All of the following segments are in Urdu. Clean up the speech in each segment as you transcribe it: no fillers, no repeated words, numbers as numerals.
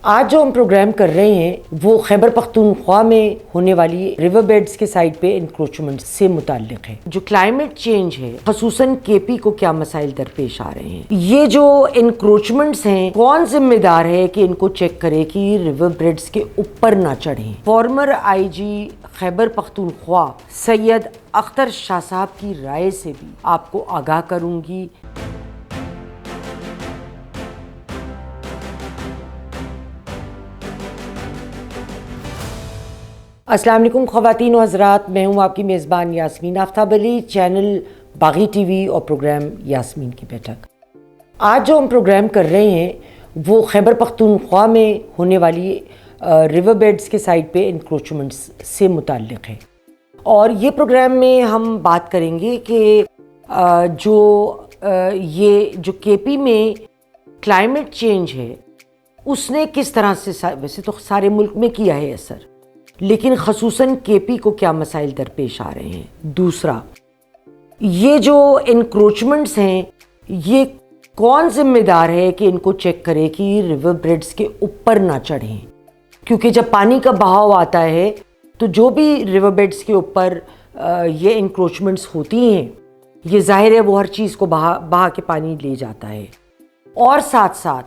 آج جو ہم پروگرام کر رہے ہیں وہ خیبر پختونخوا میں ہونے والی ریور بیڈز کے سائڈ پہ انکروچمنٹ سے متعلق ہے۔ جو کلائمیٹ چینج ہے خصوصاً کے پی کو کیا مسائل درپیش آ رہے ہیں، یہ جو انکروچمنٹس ہیں کون ذمہ دار ہے کہ ان کو چیک کرے کہ ریور بیڈز کے اوپر نہ چڑھیں۔ فارمر آئی جی خیبر پختونخوا سید اختر شاہ صاحب کی رائے سے بھی آپ کو آگاہ کروں گی۔ السلام علیکم خواتین و حضرات، میں ہوں آپ کی میزبان یاسمین آفتاب علی، چینل باغی ٹی وی اور پروگرام یاسمین کی بیٹھک۔ آج جو ہم پروگرام کر رہے ہیں وہ خیبر پختونخوا میں ہونے والی ریور بیڈز کے سائڈ پہ انکروچمنٹس سے متعلق ہے، اور یہ پروگرام میں ہم بات کریں گے کہ جو کے پی میں کلائمیٹ چینج ہے اس نے کس طرح سے، ویسے تو سارے ملک میں کیا ہے اثر، لیکن خصوصاً کے پی کو کیا مسائل درپیش آ رہے ہیں۔ دوسرا، یہ جو انکروچمنٹس ہیں یہ کون ذمہ دار ہے کہ ان کو چیک کرے کہ ریور بیڈز کے اوپر نہ چڑھیں، کیونکہ جب پانی کا بہاؤ آتا ہے تو جو بھی ریور بیڈز کے اوپر یہ انکروچمنٹس ہوتی ہیں یہ ظاہر ہے وہ ہر چیز کو بہا کے پانی لے جاتا ہے۔ اور ساتھ ساتھ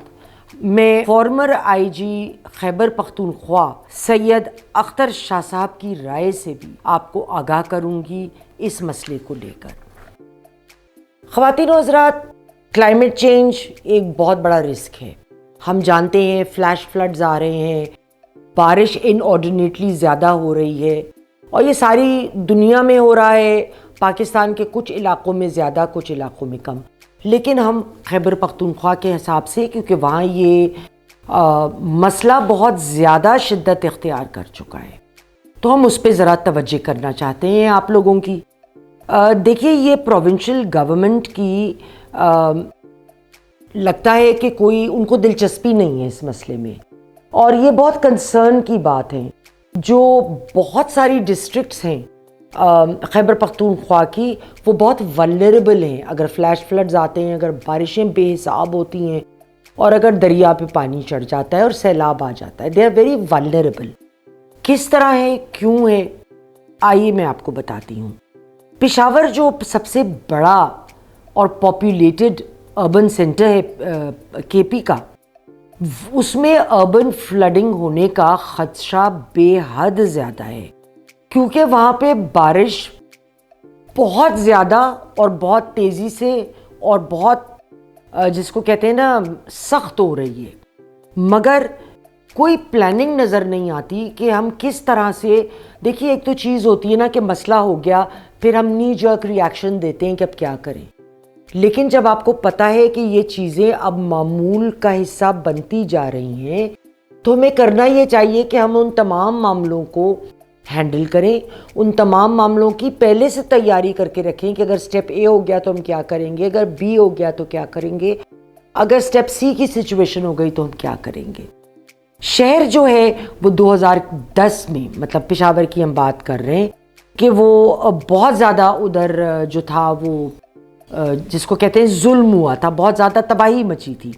میں فارمر آئی جی خیبر پختونخوا سید اختر شاہ صاحب کی رائے سے بھی آپ کو آگاہ کروں گی اس مسئلے کو لے کر۔ خواتین و حضرات، کلائمیٹ چینج ایک بہت بڑا رسک ہے۔ ہم جانتے ہیں فلیش فلڈز آ رہے ہیں، بارش ان آرڈینیٹلی زیادہ ہو رہی ہے، اور یہ ساری دنیا میں ہو رہا ہے، پاکستان کے کچھ علاقوں میں زیادہ کچھ علاقوں میں کم، لیکن ہم خیبر پختونخوا کے حساب سے کیونکہ وہاں یہ مسئلہ بہت زیادہ شدت اختیار کر چکا ہے تو ہم اس پہ ذرا توجہ کرنا چاہتے ہیں آپ لوگوں کی۔ دیکھیے، یہ پروونشل گورنمنٹ کی لگتا ہے کہ کوئی ان کو دلچسپی نہیں ہے اس مسئلے میں، اور یہ بہت کنسرن کی بات ہے۔ جو بہت ساری ڈسٹرکٹس ہیں خیبر پختونخوا کی وہ بہت ولنریبل ہیں، اگر فلیش فلڈز آتے ہیں، اگر بارشیں بے حساب ہوتی ہیں، اور اگر دریا پہ پانی چڑھ جاتا ہے اور سیلاب آ جاتا ہے، دے آر ویری ولنریبل۔ کس طرح ہے، کیوں ہے، آئیے میں آپ کو بتاتی ہوں۔ پشاور جو سب سے بڑا اور پاپولیٹڈ اربن سینٹر ہے کے پی کا، اس میں اربن فلڈنگ ہونے کا خدشہ بے حد زیادہ ہے، کیونکہ وہاں پہ بارش بہت زیادہ اور بہت تیزی سے اور بہت جس کو کہتے ہیں نا سخت ہو رہی ہے، مگر کوئی پلاننگ نظر نہیں آتی کہ ہم کس طرح سے۔ دیکھیے، ایک تو چیز ہوتی ہے نا کہ مسئلہ ہو گیا پھر ہم نی جرک ریاکشن دیتے ہیں کہ اب کیا کریں، لیکن جب آپ کو پتہ ہے کہ یہ چیزیں اب معمول کا حصہ بنتی جا رہی ہیں تو ہمیں کرنا یہ چاہیے کہ ہم ان تمام معاملوں کو ہینڈل کریں، ان تمام معاملوں کی پہلے سے تیاری کر کے رکھیں کہ اگر سٹیپ اے ہو گیا تو ہم کیا کریں گے، اگر بی ہو گیا تو کیا کریں گے، اگر سٹیپ سی کی سچویشن ہو گئی تو ہم کیا کریں گے۔ شہر جو ہے وہ 2010 میں، مطلب پشاور کی ہم بات کر رہے ہیں، کہ وہ بہت زیادہ ادھر جو تھا وہ جس کو کہتے ہیں ظلم ہوا تھا، بہت زیادہ تباہی مچی تھی۔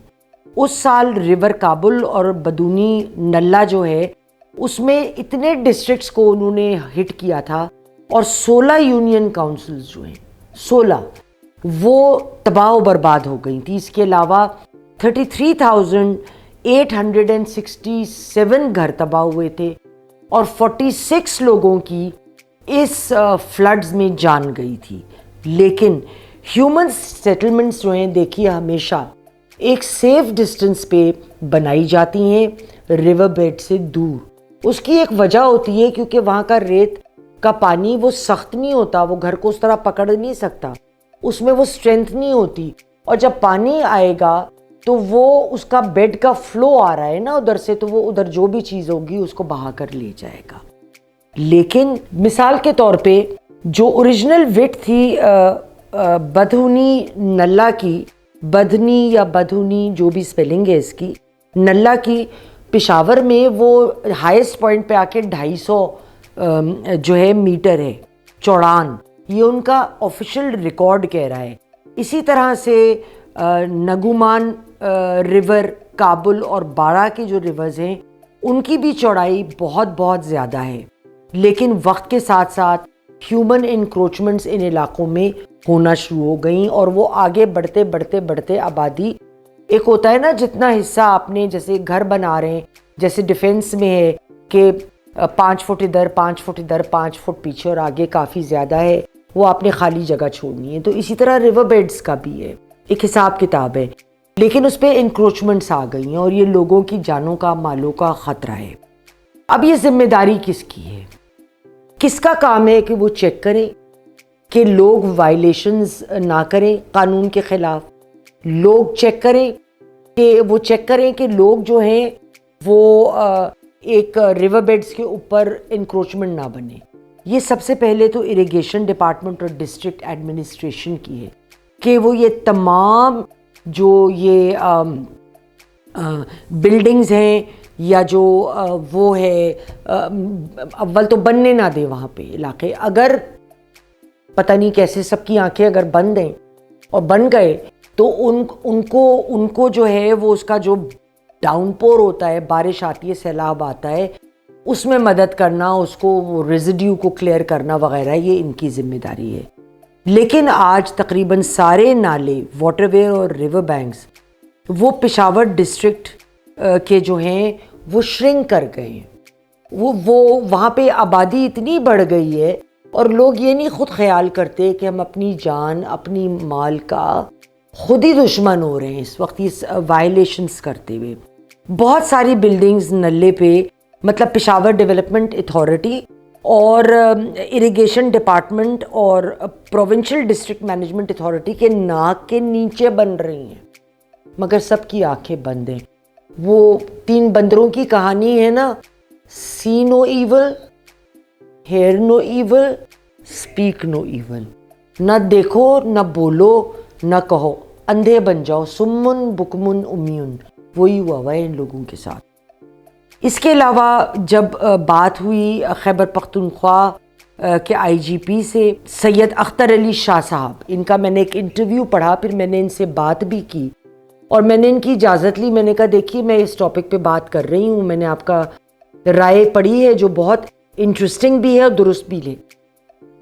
اس سال ریور کابل اور بدونی نلہ جو ہے اس میں اتنے ڈسٹرکٹس کو انہوں نے ہٹ کیا تھا، اور 16 یونین کاؤنسلز جو ہیں 16 وہ تباہ و برباد ہو گئی تھی۔ اس کے علاوہ 33,867 گھر تباہ ہوئے تھے، اور 46 لوگوں کی اس فلڈز میں جان گئی تھی۔ لیکن ہیومن سیٹلمنٹس جو ہیں، دیکھیے، ہمیشہ ایک سیف ڈسٹنس پہ بنائی جاتی ہیں ریور بیڈ سے دور۔ اس کی ایک وجہ ہوتی ہے کیونکہ وہاں کا ریت کا پانی وہ سخت نہیں ہوتا، وہ گھر کو اس طرح پکڑ نہیں سکتا، اس میں وہ اسٹرینتھ نہیں ہوتی، اور جب پانی آئے گا تو وہ اس کا بیڈ کا فلو آ رہا ہے نا ادھر سے، تو وہ ادھر جو بھی چیز ہوگی اس کو بہا کر لے جائے گا۔ لیکن مثال کے طور پہ جو اوریجنل وڈتھ تھی بدھونی نلہ کی، بدھنی یا بدھونی جو بھی سپیلنگ ہے اس کی، نلہ کی، پشاور میں وہ ہائیسٹ پوائنٹ پہ آ کے 250 جو ہے میٹر ہے چوڑان، یہ ان کا آفیشیل ریکارڈ کہہ رہا ہے۔ اسی طرح سے نگومان ریور کابل اور بارہ کے جو ریورز ہیں ان کی بھی چوڑائی بہت بہت زیادہ ہے، لیکن وقت کے ساتھ ساتھ ہیومن انکروچمنٹس ان علاقوں میں ہونا شروع ہو گئیں، اور وہ آگے بڑھتے بڑھتے بڑھتے آبادی، ایک ہوتا ہے نا جتنا حصہ آپ نے جیسے گھر بنا رہے ہیں، جیسے ڈیفنس میں ہے کہ 5 فٹ ادھر 5 فٹ ادھر 5 فٹ پیچھے اور آگے کافی زیادہ ہے، وہ آپ نے خالی جگہ چھوڑنی ہے، تو اسی طرح ریور بیڈز کا بھی ہے، ایک حساب کتاب ہے، لیکن اس پہ انکروچمنٹس آ گئی ہیں اور یہ لوگوں کی جانوں کا مالوں کا خطرہ ہے۔ اب یہ ذمہ داری کس کی ہے؟ کس کا کام ہے کہ وہ چیک کریں کہ لوگ وائلیشنز نہ کریں قانون کے خلاف، لوگ چیک کریں کہ لوگ جو ہیں وہ ایک ریور بیڈز کے اوپر انکروچمنٹ نہ بنے۔ یہ سب سے پہلے تو اریگیشن ڈپارٹمنٹ اور ڈسٹرکٹ ایڈمنسٹریشن کی ہے کہ وہ یہ تمام جو یہ بلڈنگز ہیں یا جو وہ ہے اول تو بننے نہ دے وہاں پہ علاقے، اگر پتہ نہیں کیسے سب کی آنکھیں اگر بند ہیں اور بن گئے تو ان کو جو ہے وہ اس کا جو ڈاؤن پور ہوتا ہے، بارش آتی ہے، سیلاب آتا ہے، اس میں مدد کرنا، اس کو وہ ریزیڈیو کو کلیئر کرنا وغیرہ، یہ ان کی ذمہ داری ہے۔ لیکن آج تقریباً سارے نالے، واٹر وے اور ریور بینکس وہ پشاور ڈسٹرکٹ کے جو ہیں وہ شرنک کر گئے ہیں، وہ وہاں پہ آبادی اتنی بڑھ گئی ہے اور لوگ یہ نہیں خود خیال کرتے کہ ہم اپنی جان اپنی مال کا خود ہی دشمن ہو رہے ہیں اس وقت اس وائلیشنز کرتے ہوئے۔ بہت ساری بلڈنگز نلے پہ، مطلب پشاور ڈیولپمنٹ اتھارٹی اور اریگیشن ڈپارٹمنٹ اور پروونشل ڈسٹرکٹ مینجمنٹ اتھارٹی کے ناک کے نیچے بن رہی ہیں، مگر سب کی آنکھیں بند ہیں۔ وہ 3 بندروں کی کہانی ہے نا، see no evil, hear no evil, speak no evil, نہ دیکھو نہ بولو نہ کہو، اندھے بن جاؤ، سمن بکمن امیون، وہی ہوا ہے ان لوگوں کے ساتھ۔ اس کے علاوہ جب بات ہوئی خیبر پختونخوا کے آئی جی پی سے سید اختر علی شاہ صاحب، ان کا میں نے ایک انٹرویو پڑھا، پھر میں نے ان سے بات بھی کی اور میں نے ان کی اجازت لی، میں نے کہا دیکھیے میں اس ٹاپک پہ بات کر رہی ہوں، میں نے آپ کا رائے پڑھی ہے جو بہت انٹرسٹنگ بھی ہے اور درست بھی ہے،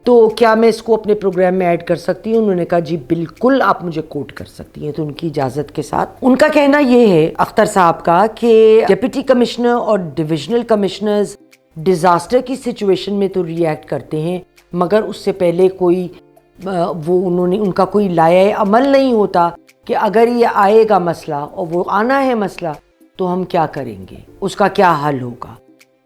تو کیا میں اس کو اپنے پروگرام میں ایڈ کر سکتی ہوں؟ انہوں نے کہا جی بالکل آپ مجھے کوٹ کر سکتی ہیں، تو ان کی اجازت کے ساتھ ان کا کہنا یہ ہے اختر صاحب کا کہ ڈپٹی کمشنر اور ڈویژنل کمشنرز ڈیزاسٹر کی سچویشن میں تو ری ایکٹ کرتے ہیں، مگر اس سے پہلے کوئی ان کا کوئی لائحہ عمل نہیں ہوتا کہ اگر یہ آئے گا مسئلہ اور وہ آنا ہے مسئلہ تو ہم کیا کریں گے، اس کا کیا حل ہوگا۔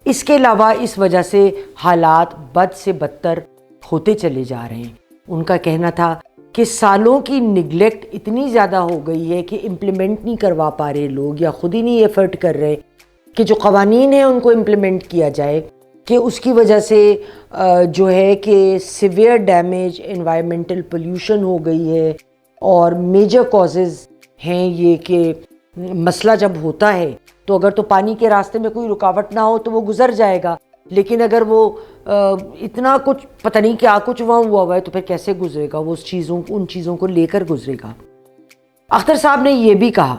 اس کے علاوہ اس وجہ سے حالات بد سے بدتر ہوتے چلے جا رہے ہیں۔ ان کا کہنا تھا کہ سالوں کی نگلیکٹ اتنی زیادہ ہو گئی ہے کہ امپلیمنٹ نہیں کروا پا رہے لوگ، یا خود ہی نہیں ایفرٹ کر رہے کہ جو قوانین ہیں ان کو امپلیمنٹ کیا جائے، کہ اس کی وجہ سے جو ہے کہ سیویئر ڈیمیج، انوائرمنٹل پولیوشن ہو گئی ہے، اور میجر کازز ہیں یہ کہ مسئلہ جب ہوتا ہے تو اگر تو پانی کے راستے میں کوئی رکاوٹ نہ ہو تو وہ گزر جائے گا، لیکن اگر وہ اتنا کچھ پتہ نہیں کیا کچھ وہاں ہوا ہے تو پھر کیسے گزرے گا، وہ ان چیزوں کو لے کر گزرے گا۔ اختر صاحب نے یہ بھی کہا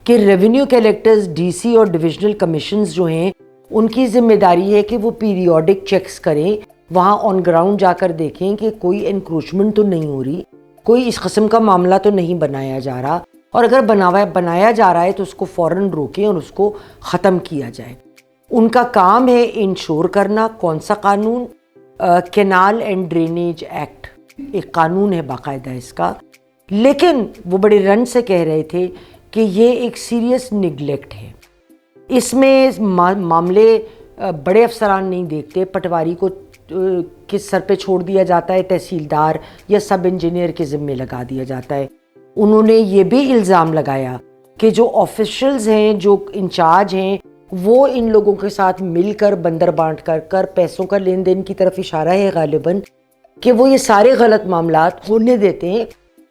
کہ ریونیو کلیکٹرز، ڈی سی اور ڈویژنل کمیشنز جو ہیں ان کی ذمہ داری ہے کہ وہ پیریوڈک چیکس کریں، وہاں آن گراؤنڈ جا کر دیکھیں کہ کوئی انکروچمنٹ تو نہیں ہو رہی، کوئی اس قسم کا معاملہ تو نہیں بنایا جا رہا، اور اگر بنایا جا رہا ہے تو اس کو فوراً روکیں اور اس کو ختم کیا جائے۔ ان کا کام ہے انشور کرنا۔ کون سا قانون؟ کینال اینڈ ڈرینیج ایکٹ، ایک قانون ہے باقاعدہ اس کا، لیکن وہ بڑے رن سے کہہ رہے تھے کہ یہ ایک سیریس نگلیکٹ ہے، اس میں معاملے بڑے افسران نہیں دیکھتے، پٹواری کو کس سر پہ چھوڑ دیا جاتا ہے، تحصیلدار یا سب انجینئر کے ذمے لگا دیا جاتا ہے۔ انہوں نے یہ بھی الزام لگایا کہ جو آفیشلز ہیں، جو انچارج ہیں، وہ ان لوگوں کے ساتھ مل کر بندر بانٹ کر پیسوں کا لین دین کی طرف اشارہ ہے غالباً، کہ وہ یہ سارے غلط معاملات ہونے دیتے ہیں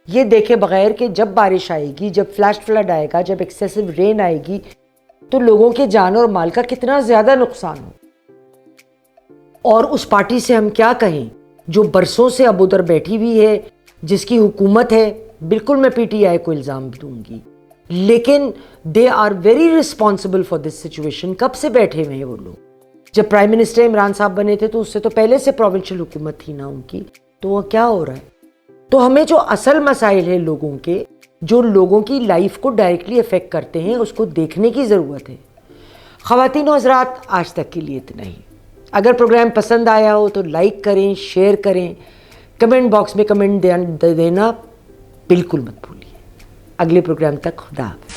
یہ دیکھے بغیر کہ جب بارش آئے گی، جب فلیش فلڈ آئے گا، جب ایکسیسو رین آئے گی تو لوگوں کے جان اور مال کا کتنا زیادہ نقصان ہو۔ اور اس پارٹی سے ہم کیا کہیں جو برسوں سے اب ادھر بیٹھی ہوئی ہے، جس کی حکومت ہے، بالکل میں پی ٹی آئی کو الزام دوں گی، لیکن they are very responsible for this situation. کب سے بیٹھے ہوئے ہیں وہ لوگ؟ جب پرائم منسٹر عمران صاحب بنے تھے تو اس سے تو پہلے سے پروونشل حکومت تھی نا ان کی. تو وہ کیا ہو رہا ہے؟ تو ہمیں جو اصل مسائل ہیں لوگوں کے، جو لوگوں کی لائف کو ڈائریکٹلی افیکٹ کرتے ہیں، اس کو دیکھنے کی ضرورت ہے. خواتین و حضرات، آج تک کے لیے اتنا ہی. اگر پروگرام پسند آیا ہو تو لائک کریں، شیئر کریں، کمنٹ باکس میں کمنٹ دینا بالکل مت بھولیے. اگلے پروگرام تک خدا حافظ.